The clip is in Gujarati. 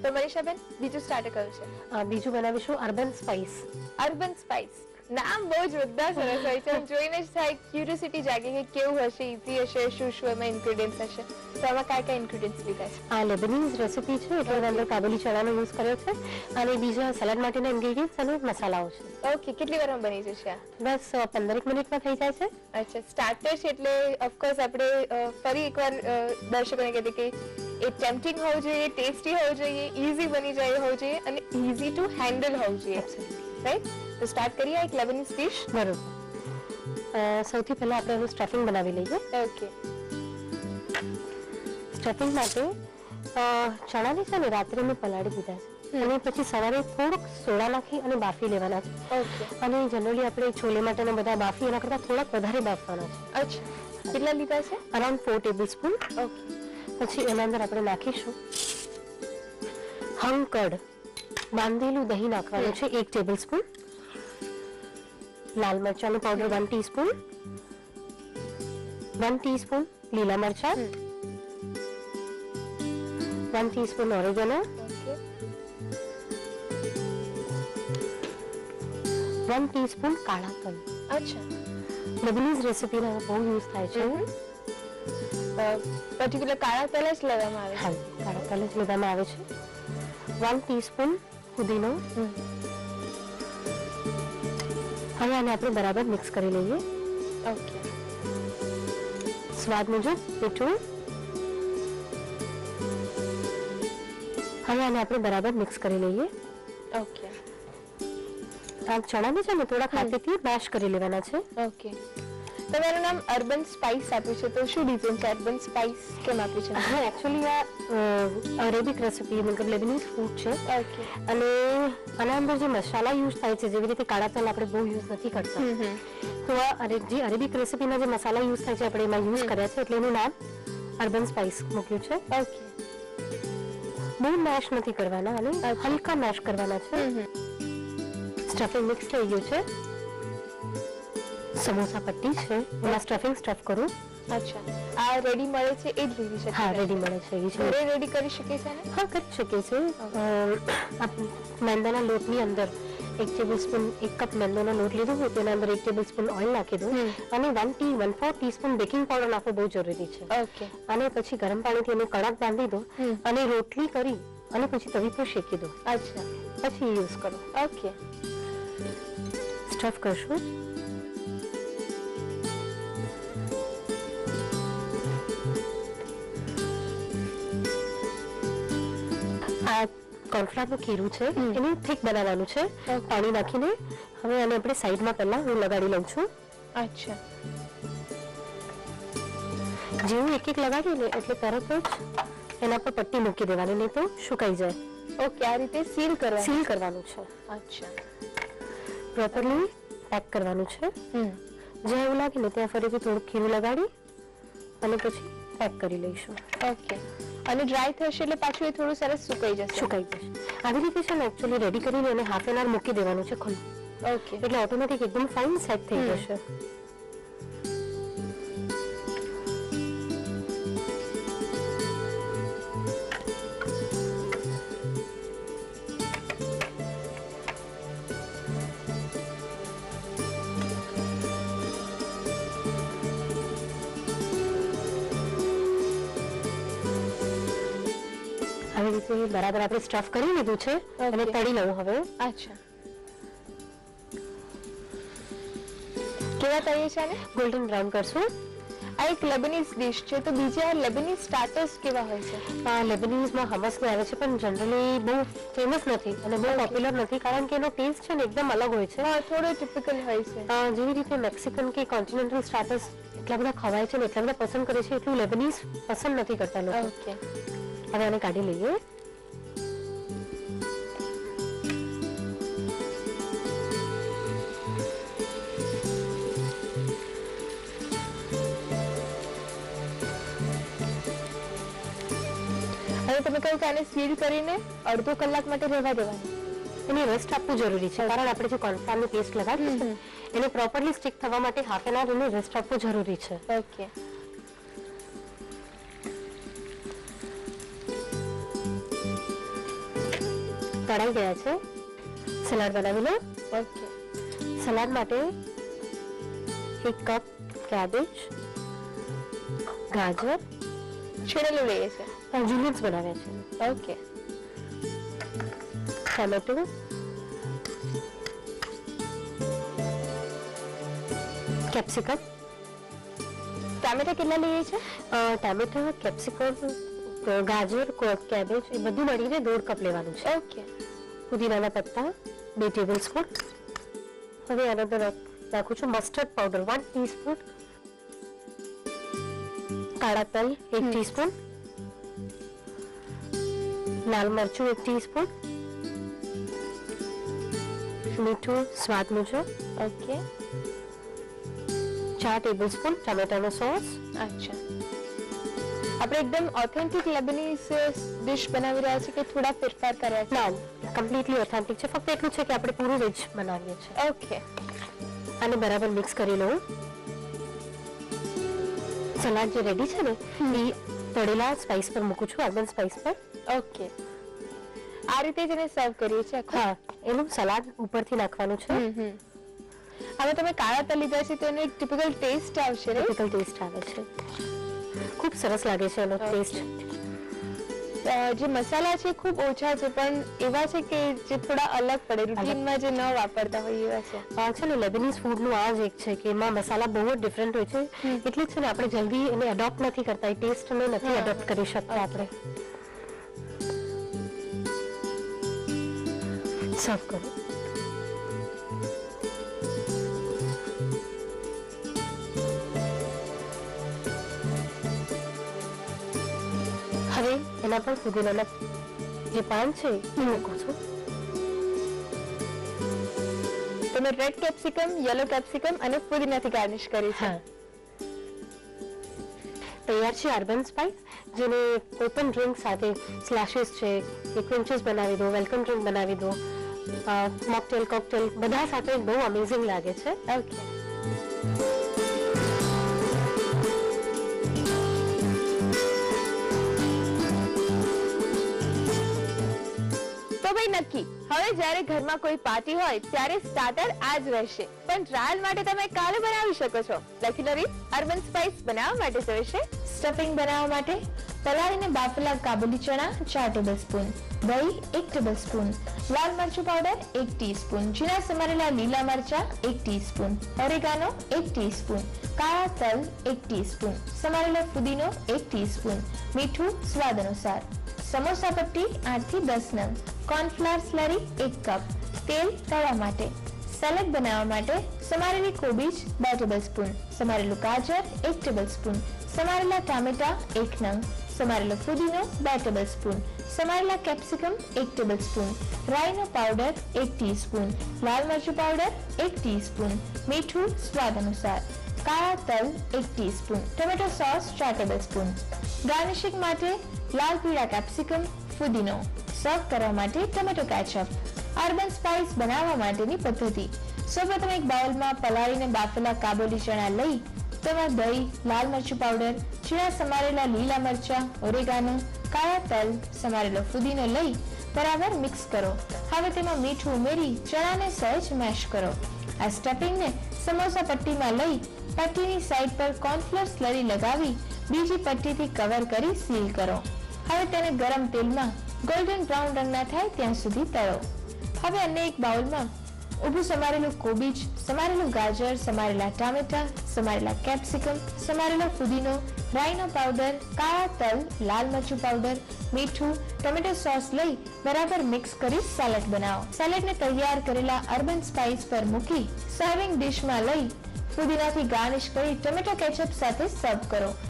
તો મનીષાબેન બીજું સ્ટાર્ટર કયું છે? બીજું બનાવીશું અર્બન સ્પાઇસ. અર્બન સ્પાઇસ નામ બહુ જોરદાર સરસ હોય છે. જોઈને જ થાય ક્યુરિયોસિટી જાગે કે કેવું હશે, ઈઝી હશે, શું શું એમાં ઇન્ગ્રેડિયન્ટ્સ હશે. તો આમાં કયા ઇન્ગ્રેડિયન્ટ્સ લીધા છે? આ લેબનીઝ રેસિપી છે એટલે એના અંદર કાબુલી ચણાનો યુઝ કર્યો છે અને બીજા સલાડ માટેના ઇન્ગ્રેડિયન્ટ્સ અને મસાલાઓ છે. ઓકે, કેટલી વારમાં બની જશે આ? બસ 15 મિનિટમાં થઈ જાય છે. અચ્છા, સ્ટાર્ટર છે એટલે ઓફકોર્સ આપણે ફરી એકવાર દર્શકોને કહીએ કે એ ટેમ્પટિંગ હોવું જોઈએ, ટેસ્ટી હોવું જોઈએ, ઈઝી બની જાય હોવું જોઈએ અને ઈઝી ટુ હેન્ડલ હોવું જોઈએ, રાઈટ? તો સ્ટાર્ટ કરીએ એક લેબનીઝ ડિશ. બરોબર. સૌથી પહેલા આપણે એનું સ્ટફિંગ બનાવી લઈએ. ઓકે. સ્ટફિંગ માટે ચણાને છે ને રાત્રે મેં પલાળી દીધા છે અને પછી સવારે થોડુંક સોડા નાખી અને બાફી લેવાના છે. ઓકે. અને જનરલી આપણે છોલે માટેના બધા બાફી એના કરતાં થોડાક વધારે બાફવાના છે. અચ્છા, કેટલા લીધા છે? Around 4 tablespoon. ઓકે. પછી એના અંદર આપણે નાખીશું હંકડ બાંધેલું દહીં નાખવાનું છે 1 ટેબલસ્પૂન. લાલ મરચાંનો પાવડર 1 ટીસ્પૂન. 1 ટીસ્પૂન લીલા મરચાં. 1 ટીસ્પૂન ઓરેગનો. 1 ટીસ્પૂન કાળા તલ. અચ્છા, લેબનીઝ રેસિપીમાં બહુ યુઝ થાય છે. પર્ટિક્યુલર કાળા તલ જ લેવામાં આવે છે? હા, કાળા તલ જ લેવામાં આવે છે. 1 ટીસ્પૂન પુદીનો. હવે આને આપણે બરાબર મિક્સ કરી લઈએ. ઓકે. સ્વાદ મુજબ મીઠું. હવે આને આપણે બરાબર મિક્સ કરી લઈએ. ઓકે. આ ચણાને છે ને થોડા હાથેથી મેશ કરી લેવાના છે. ઓકે. તમારું નામ અર્બન સ્પાઇસ આપ્યું છે, તો શું રીઝન છે અર્બન સ્પાઇસ કેમ આપ્યું છે? હા, એકચ્યુઅલી આ અરેબિક રેસિપી મતલબ લેબનીઝ ફૂડ છે. ઓકે. અને આના અંદર જે મસાલા યુઝ થાય છે જેવી રીતે કાળા તલ આપણે બહુ યુઝ નથી કરતા, તો આ જે અરેબિક રેસિપીના જે મસાલા યુઝ થાય છે આપણે એમાં યુઝ કર્યા છે એટલે એનું નામ અર્બન સ્પાઇસ મૂક્યું છે. ઓકે. બહુ મેશ નથી કરવાના અને હલકા મેશ કરવાના છે. સ્ટફિંગ મિક્સ થઈ ગયું છે. સમોસા પટ્ટી છે એમાં સ્ટફ કરું. અચ્છા, આ રેડી મળે છે એ જ લીધી છે? હા, રેડી મળે છે. ઘરે રેડી કરી શકે છે ને? હા, કરી શકે છે. મેંદાના લોટની અંદર 1 ટેબલસ્પૂન 1 કપ મેંદાનો લોટ લીધો હોય તેના અંદર 1 ટેબલસ્પૂન ઓઇલ નાખી દો અને 1/4 ટીસ્પૂન બેકિંગ પાવડર નાખવો બહુ જરૂરી છે. ઓકે. અને પછી ગરમ પાણીથી એને કડક બાંધી દો અને રોટલી કરી અને પછી તવી પર શેકી દો. અચ્છા, પછી યુઝ કરો. ઓકે. સ્ટફ કરશું. આ કોર્નફ્લાવરનું ખીરું છે એને થીક બનાવવાનું છે પાણી નાખીને. હવે આને આપણે સાઈડમાં પહેલા હું લગાડી લઉં છું. અચ્છા. જેવું એક લગાડીએ ને એટલે તરત જ એના પર પટ્ટી મૂકી દેવાની, નહીં તો સુકાઈ જાય. ઓકે, આ રીતે સીલ કરવાનું છે. અચ્છા. પ્રોપરલી પેક કરવાનું છે. જ્યાં એવું લાગે ને ત્યાં ફરીથી થોડું ખીરું લગાડી અને પછી પેક કરી લઈશું. ઓકે. અને ડ્રાય થશે એટલે પાછું એ થોડું સરસ સુકાઈ જશે. આવી રીતે છે ને એકચ્યુઅલી રેડી કરીને એને હાફ એન અવર મૂકી દેવાનું છે ખુલ્લું. ઓકે. એટલે ઓટોમેટિક એકદમ ફાઇન સેટ થઈ જશે. આવી રીતે બરાબર આપણે સ્ટફ કરી લીધું છે અને તળી લઉં હવે. અચ્છા, કેવા તળીએ છે આને? ગોલ્ડન બ્રાઉન કરશું. આ એક લેબનીઝ ડિશ છે, તો બીજા લેબનીઝ સ્ટાર્ટર્સ કેવા હોય છે? લેબનીઝમાં હમસ આવે છે પણ જનરલી બહુ ફેમસ નથી અને બહુ પોપ્યુલર નથી કારણ કે એનો ટેસ્ટ છે ને એકદમ અલગ હોય છે. થોડો ટિપિકલ હોય છે. જેવી રીતે મેક્સિકન કે કોન્ટિનેન્ટલ સ્ટાર્ટર્સ એટલા બધા ખવાય છે ને એટલા બધા પસંદ કરે છે એટલું લેબનીઝ પસંદ નથી કરતા લોકો. ઓકે. હવે આને કાઢી લઈએ. હવે તમે કહ્યું કે આને સીલ કરીને અડધો કલાક માટે રહેવા દેવાની. એને રેસ્ટ આપવું જરૂરી છે કારણ આપણે જે કોર્નફ્લાવરની પેસ્ટ લગાવી છે એને પ્રોપરલી સ્ટિક થવા માટે હાફ એન અવર એને રેસ્ટ આપવું જરૂરી છે. ઓકે. તળાઈ ગયા છે. સલાડ બનાવી લો. ઓકે. સલાડ માટે 1 કપ કેબેજ, ગાજર, છીણેલું લઈએ છે. જુલિયન્સ બનાવ્યા છે. ઓકે. Tomato, capsicum. ટામેટા કેટલા લઈએ છે? ટામેટા, કેપ્સિકમ, ગાજર, કેબેજ એ બધું મળીને 1.5 કપ લેવાનું છે. ઓકે. પુદીનાના પત્તા 2 ટેબલસ્પૂન. હવે આના અંદર નાખું છું મસ્ટર્ડ પાવડર 1 ટીસ્પૂન, કાળા તલ 1 ટીસ્પૂન, લાલ મરચું 1 ટીસ્પૂન, મીઠું સ્વાદ મુજબ, ઓકે. 4 tablespoon ટમેટાનો sauce. અચ્છા. આપણે એકદમ ઓથેન્ટિક લેબનીઝ ડિશ બનાવી રહ્યા છે કે થોડા ફેરફાર કર્યા છે? ના, કમ્પ્લીટલી ઓથેન્ટિક છે. ફક્ત એટલું છે કે આપણે પૂરું વેજ બનાવીએ છીએ. ઓકે. આને બરાબર મિક્સ કરી લઉં. સલાડ જે રેડી છે ને એ તળેલા સ્પાઇસ પર મૂકું છું, અર્બન સ્પાઇસ પર. ઓકે. આ રીતે જ એને સર્વ કરીએ છીએ? હા, એનું સલાડ ઉપરથી નાખવાનું છે. હવે તમે કાળા તલ લીધા છે તો એનો એક ટિપિકલ ટેસ્ટ આવશે ને? ટિપિકલ ટેસ્ટ આવે છે. ખૂબ સરસ લાગે છે એનો ટેસ્ટ. જે મસાલા છે ખૂબ ઓછા છે પણ એવા છે કે જે થોડા અલગ પડે, રૂટીનમાં જે ન વાપરતા હોય એવા છે. છે ને લેબનીઝ ફૂડનું આ જ એક છે કે એમાં મસાલા બહુ જ ડિફરન્ટ હોય છે. એટલે જ છે ને આપણે જલ્દી એને એડોપ્ટ નથી કરતા, એ ટેસ્ટને નથી એડોપ્ટ કરી શકતા આપણે. સર્વ કરો. હવે એના પર પુદીનાના જે પાન છે એ મૂકું છું. તમે રેડ કેપ્સિકમ, યલો કેપ્સિકમ અને પુદીનાથી ગાર્નિશ કરી છે. તૈયાર છે અર્બન સ્પાઇસ, જેને કોઈ પણ ડ્રિંક સાથે સ્લેશિસ છે, ક્વિન્ચીસ બનાવી દો, વેલકમ ડ્રિંક બનાવી દો, મોકટેલ, કોકટેલ બધા સાથે બહુ અમેઝિંગ લાગે છે. ઓકે. નક્કી હવે જ્યારે ઘરમાં કોઈ પાર્ટી હોય ત્યારે સ્ટાર્ટર આ જ રહેશે, પણ ટ્રાયલ માટે તમે કાલે બનાવી શકો છો. લખી લો રીત. અર્બન સ્પાઇસ બનાવવા માટે જોઈશે સ્ટફિંગ બનાવવા માટે પલાળીને બાફેલા કાબુલી ચણા 4 ટેબલસ્પૂન, દહીં 1 ટેબલસ્પૂન, લાલ મરચું પાવડર 1 ટીસ્પૂન, ઝીણા સમારેલા લીલા મરચા 1 ટીસ્પૂન, ઓરેગાનો 1 ટીસ્પૂન, કાળા તલ 1 ટીસ્પૂન, સમારેલો ફુદીનો 1 ટીસ્પૂન, મીઠું સ્વાદ અનુસાર, સમોસા પટ્ટી 8 થી 10 નંગ, કોર્નફ્લાવર સ્લરી 1 કપ, તેલ તળવા માટે, સલાડ બનાવવા માટે સમારેલી કોબીજ 2 ટેબલસ્પૂન, સમારેલું ગાજર 1 ટેબલસ્પૂન, સમારેલા ટામેટા 1 નંગ, સમારેલો ફુદીનો 2 ટેબલસ્પૂન, સમારેલા કેપ્સિકમ 1 ટેબલસ્પૂન, રાઈનો પાવડર 1 ટીસ્પૂન, લાલ મરચું પાવડર 1 ટીસ્પૂન, મીઠું સ્વાદ અનુસાર, કાળા તલ 1 teaspoon, tomato sauce 4 tablespoon. Garnishing માટે લાલ પીળા કેપ્સિકમ, ફુદીનો. સર્વ કરવા માટે ટોમેટો કેચઅપ. અર્બન સ્પાઇસ બનાવવા માટેની પદ્ધતિ. સૌપ્રથમ એક બાઉલમાં પલાળીને બાફેલા કાબુલી ચણા લઈ તેમાં દહીં, લાલ મરચું પાવડર, ઝીણા સમારેલા લીલા મરચા, ઓરેગાનો, કાળા તલ, સમારેલો ફુદીનો લઈ બરાબર મિક્સ કરો. હવે તેમાં મીઠું ઉમેરી ચણાને સહેજ મેશ કરો. આ સ્ટફિંગને સમોસા પટ્ટીમાં લઈ પટ્ટીની સાઈડ પર કોર્નફ્લોર સ્લરી લગાવી બીજી પટ્ટીથી કવર કરી સીલ કરો. હવે તેને ગરમ તેલમાં ગોલ્ડન બ્રાઉન રંગના થાય ત્યાં સુધી તળો. હવે અન્ય એક બાઉલમાં ઊભું સમારેલું કોબીજ, સમારેલું ગાજર, સમારેલા ટામેટા, સમારેલા કેપ્સિકમ, સમારેલો ફુદીનો, રાઈનો પાવડર, કાળા તલ, લાલ મરચું પાવડર, મીઠું, ટોમેટો સોસ લઈ બરાબર મિક્સ કરી સેલેડ બનાવો. સેલેડને તૈયાર કરેલા અર્બન સ્પાઇસ પર મૂકી સર્વિંગ ડિશમાં લઈ ફુદીનાથી ગાર્નિશ કરી ટોમેટો કેચઅપ સાથે સર્વ કરો.